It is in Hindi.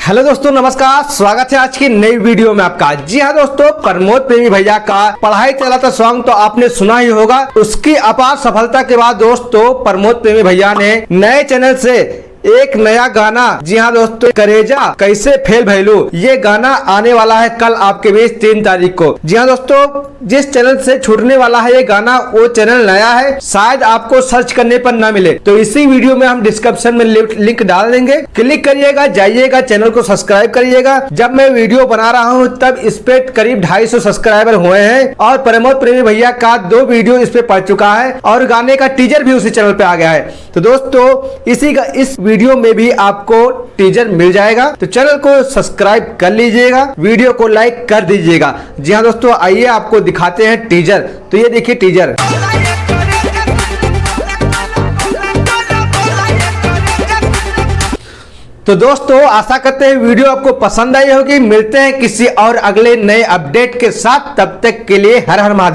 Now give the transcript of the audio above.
हेलो दोस्तों, नमस्कार। स्वागत है आज की नई वीडियो में आपका। जी हाँ दोस्तों, प्रमोद प्रेमी भैया का पढ़ाई चला था सॉन्ग तो आपने सुना ही होगा। उसकी अपार सफलता के बाद दोस्तों प्रमोद प्रेमी भैया ने नए चैनल से एक नया गाना, जी हाँ दोस्तों, करेजा कैसे फेल भैलू, ये गाना आने वाला है कल आपके बीच 3 तारीख को। जी हाँ दोस्तों, जिस चैनल से छूटने वाला है ये गाना, वो चैनल नया है, शायद आपको सर्च करने पर ना मिले, तो इसी वीडियो में हम डिस्क्रिप्शन में लिंक डाल देंगे, क्लिक करिएगा, जाइएगा, चैनल को सब्सक्राइब करिएगा। जब मैं वीडियो बना रहा हूँ तब इस पे करीब 250 सब्सक्राइबर हुए हैं और प्रमोद प्रेमी भैया का 2 वीडियो इस पे पड़ चुका है और गाने का टीजर भी उसी चैनल पे आ गया है। तो दोस्तों इस वीडियो में भी आपको टीजर मिल जाएगा, तो चैनल को सब्सक्राइब कर लीजिएगा, वीडियो को लाइक कर दीजिएगा। जी हाँ दोस्तों, आइए आपको दिखाते हैं टीजर। तो ये देखिए टीजर। तो दोस्तों आशा करते हैं वीडियो आपको पसंद आई होगी। मिलते हैं किसी और अगले नए अपडेट के साथ, तब तक के लिए हर हर महादेव।